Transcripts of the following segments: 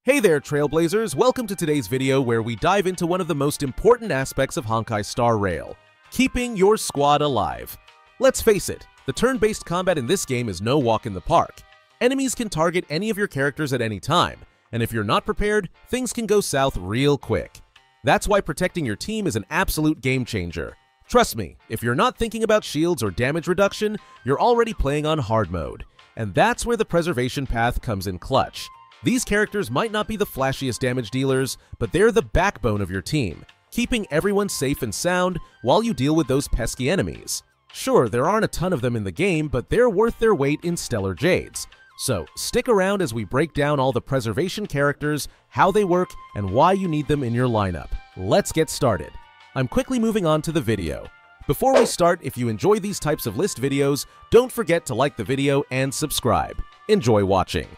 Hey there, Trailblazers! Welcome to today's video where we dive into one of the most important aspects of Honkai Star Rail, keeping your squad alive. Let's face it, the turn-based combat in this game is no walk in the park. Enemies can target any of your characters at any time, and if you're not prepared, things can go south real quick. That's why protecting your team is an absolute game changer. Trust me, if you're not thinking about shields or damage reduction, you're already playing on hard mode, and that's where the preservation path comes in clutch. These characters might not be the flashiest damage dealers, but they're the backbone of your team, keeping everyone safe and sound while you deal with those pesky enemies. Sure, there aren't a ton of them in the game, but they're worth their weight in stellar jades. So stick around as we break down all the preservation characters, how they work, and why you need them in your lineup. Let's get started. I'm quickly moving on to the video. Before we start, if you enjoy these types of list videos, don't forget to like the video and subscribe. Enjoy watching.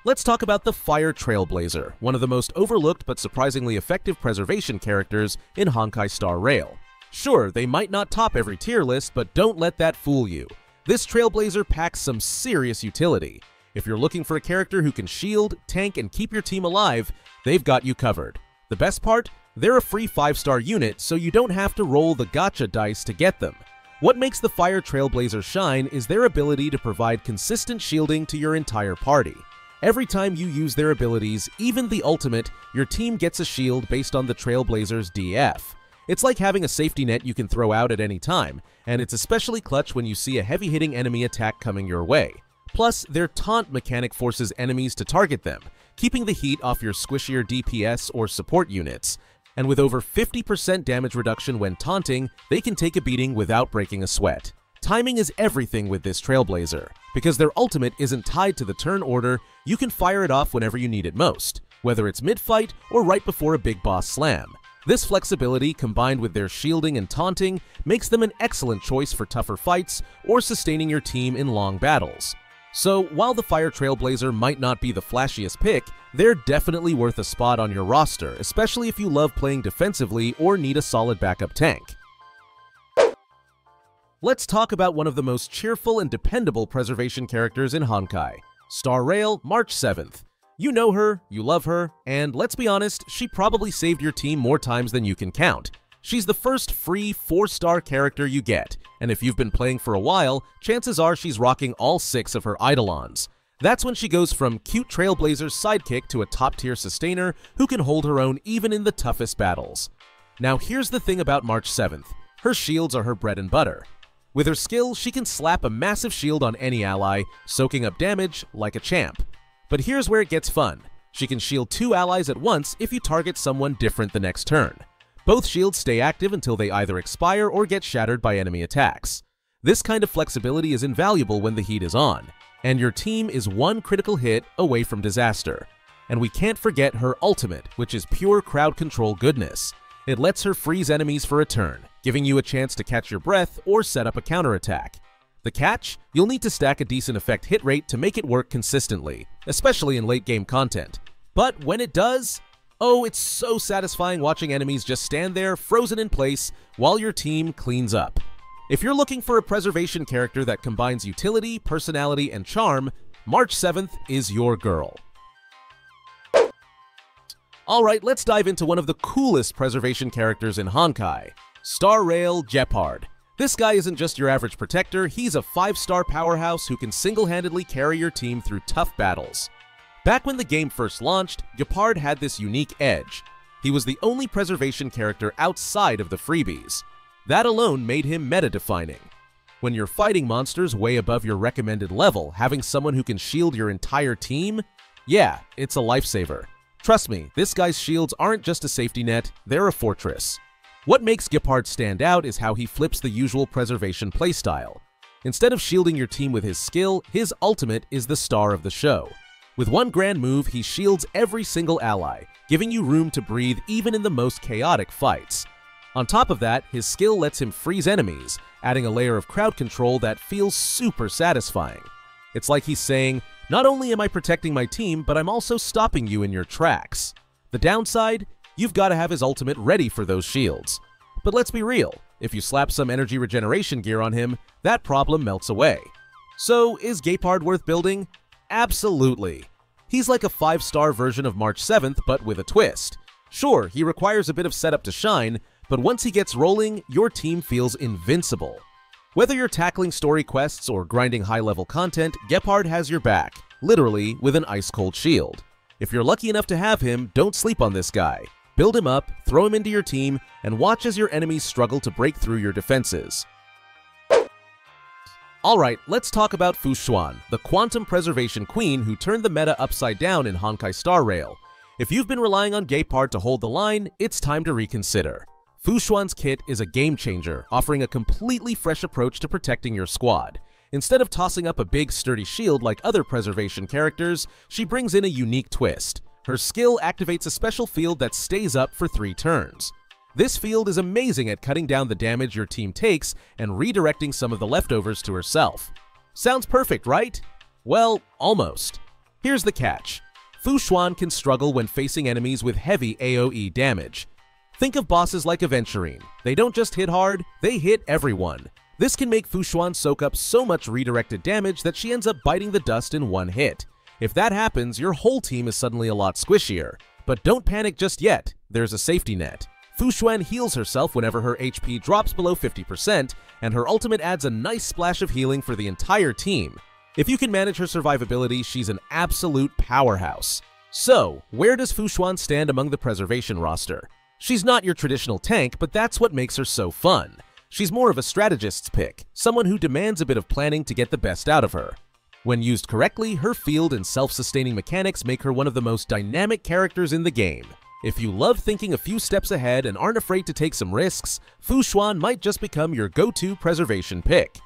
Let's talk about the Fire Trailblazer, one of the most overlooked but surprisingly effective preservation characters in Honkai Star Rail. Sure, they might not top every tier list, but don't let that fool you. This Trailblazer packs some serious utility. If you're looking for a character who can shield, tank, and keep your team alive, they've got you covered. The best part? They're a free 5-star unit, so you don't have to roll the gacha dice to get them. What makes the Fire Trailblazer shine is their ability to provide consistent shielding to your entire party. Every time you use their abilities, even the ultimate, your team gets a shield based on the Trailblazer's DF. It's like having a safety net you can throw out at any time, and it's especially clutch when you see a heavy-hitting enemy attack coming your way. Plus, their taunt mechanic forces enemies to target them, keeping the heat off your squishier DPS or support units. And with over 50% damage reduction when taunting, they can take a beating without breaking a sweat. Timing is everything with this Trailblazer. Because their ultimate isn't tied to the turn order, you can fire it off whenever you need it most, whether it's mid-fight or right before a big boss slam. This flexibility, combined with their shielding and taunting, makes them an excellent choice for tougher fights or sustaining your team in long battles. So, while the Fire Trailblazer might not be the flashiest pick, they're definitely worth a spot on your roster, especially if you love playing defensively or need a solid backup tank. Let's talk about one of the most cheerful and dependable preservation characters in Honkai, Star Rail, March 7th. You know her, you love her, and let's be honest, she probably saved your team more times than you can count. She's the first free 4-star character you get, and if you've been playing for a while, chances are she's rocking all 6 of her Eidolons. That's when she goes from cute Trailblazer's sidekick to a top-tier sustainer who can hold her own even in the toughest battles. Now here's the thing about March 7th, her shields are her bread and butter. With her skill, she can slap a massive shield on any ally, soaking up damage like a champ. But here's where it gets fun. She can shield 2 allies at once if you target someone different the next turn. Both shields stay active until they either expire or get shattered by enemy attacks. This kind of flexibility is invaluable when the heat is on, and your team is one critical hit away from disaster. And we can't forget her ultimate, which is pure crowd control goodness. It lets her freeze enemies for a turn, giving you a chance to catch your breath or set up a counterattack. The catch? You'll need to stack a decent effect hit rate to make it work consistently, especially in late-game content. But when it does, oh, it's so satisfying watching enemies just stand there, frozen in place, while your team cleans up. If you're looking for a preservation character that combines utility, personality, and charm, March 7th is your girl. Alright, let's dive into one of the coolest preservation characters in Honkai, Star Rail Gepard. This guy isn't just your average protector, he's a 5-star powerhouse who can single-handedly carry your team through tough battles. Back when the game first launched, Gepard had this unique edge. He was the only preservation character outside of the freebies. That alone made him meta-defining. When you're fighting monsters way above your recommended level, having someone who can shield your entire team? Yeah, it's a lifesaver. Trust me, this guy's shields aren't just a safety net, they're a fortress. What makes Gepard stand out is how he flips the usual preservation playstyle. Instead of shielding your team with his skill, his ultimate is the star of the show. With one grand move, he shields every single ally, giving you room to breathe even in the most chaotic fights. On top of that, his skill lets him freeze enemies, adding a layer of crowd control that feels super satisfying. It's like he's saying, not only am I protecting my team, but I'm also stopping you in your tracks. The downside? You've got to have his ultimate ready for those shields. But let's be real, if you slap some energy regeneration gear on him, that problem melts away. So, is Gepard worth building? Absolutely. He's like a 5-star version of March 7th, but with a twist. Sure, he requires a bit of setup to shine, but once he gets rolling, your team feels invincible. Whether you're tackling story quests or grinding high-level content, Gepard has your back, literally with an ice-cold shield. If you're lucky enough to have him, don't sleep on this guy. Build him up, throw him into your team, and watch as your enemies struggle to break through your defenses. Alright, let's talk about Fuan, the quantum preservation queen who turned the meta upside down in Honkai Star Rail. If you've been relying on Gepard to hold the line, it's time to reconsider. Fuan's kit is a game changer, offering a completely fresh approach to protecting your squad. Instead of tossing up a big sturdy shield like other preservation characters, she brings in a unique twist. Her skill activates a special field that stays up for 3 turns. This field is amazing at cutting down the damage your team takes and redirecting some of the leftovers to herself. Sounds perfect, right? Well, almost. Here's the catch. Fuan can struggle when facing enemies with heavy AoE damage. Think of bosses like Aventurine. They don't just hit hard, they hit everyone. This can make Fuan soak up so much redirected damage that she ends up biting the dust in one hit. If that happens, your whole team is suddenly a lot squishier. But don't panic just yet, there's a safety net. Fuan heals herself whenever her HP drops below 50%, and her ultimate adds a nice splash of healing for the entire team. If you can manage her survivability, she's an absolute powerhouse. So, where does Fuan stand among the preservation roster? She's not your traditional tank, but that's what makes her so fun. She's more of a strategist's pick, someone who demands a bit of planning to get the best out of her. When used correctly, her field and self-sustaining mechanics make her one of the most dynamic characters in the game. If you love thinking a few steps ahead and aren't afraid to take some risks, Fuan might just become your go-to preservation pick.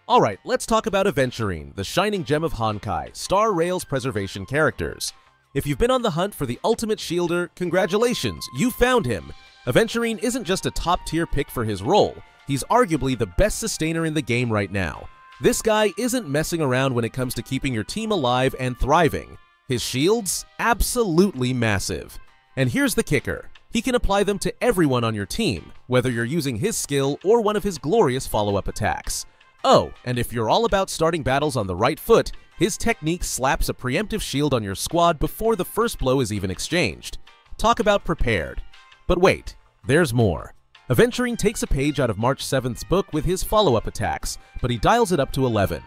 Alright, let's talk about Aventurine, the shining gem of Honkai Star Rail's preservation characters. If you've been on the hunt for the ultimate shielder, congratulations, you found him! Aventurine isn't just a top-tier pick for his role, he's arguably the best sustainer in the game right now. This guy isn't messing around when it comes to keeping your team alive and thriving. His shields? Absolutely massive. And here's the kicker. He can apply them to everyone on your team, whether you're using his skill or one of his glorious follow-up attacks. Oh, and if you're all about starting battles on the right foot, his technique slaps a preemptive shield on your squad before the first blow is even exchanged. Talk about prepared. But wait, there's more. Aventurine takes a page out of March 7th's book with his follow-up attacks, but he dials it up to 11.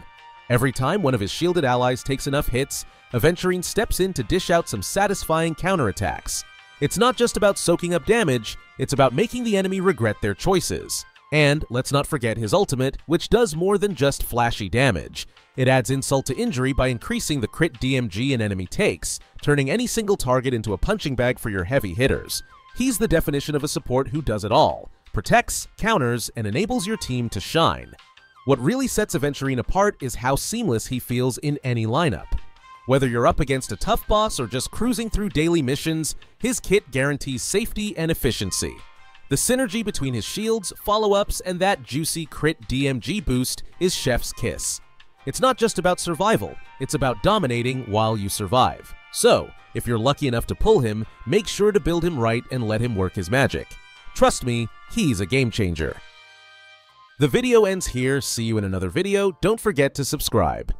Every time one of his shielded allies takes enough hits, Aventurine steps in to dish out some satisfying counterattacks. It's not just about soaking up damage, it's about making the enemy regret their choices. And let's not forget his ultimate, which does more than just flashy damage. It adds insult to injury by increasing the crit DMG an enemy takes, turning any single target into a punching bag for your heavy hitters. He's the definition of a support who does it all, protects, counters, and enables your team to shine. What really sets Aventurine apart is how seamless he feels in any lineup. Whether you're up against a tough boss or just cruising through daily missions, his kit guarantees safety and efficiency. The synergy between his shields, follow-ups, and that juicy crit DMG boost is chef's kiss. It's not just about survival, it's about dominating while you survive. So, if you're lucky enough to pull him, make sure to build him right and let him work his magic. Trust me, he's a game changer. The video ends here, see you in another video, don't forget to subscribe.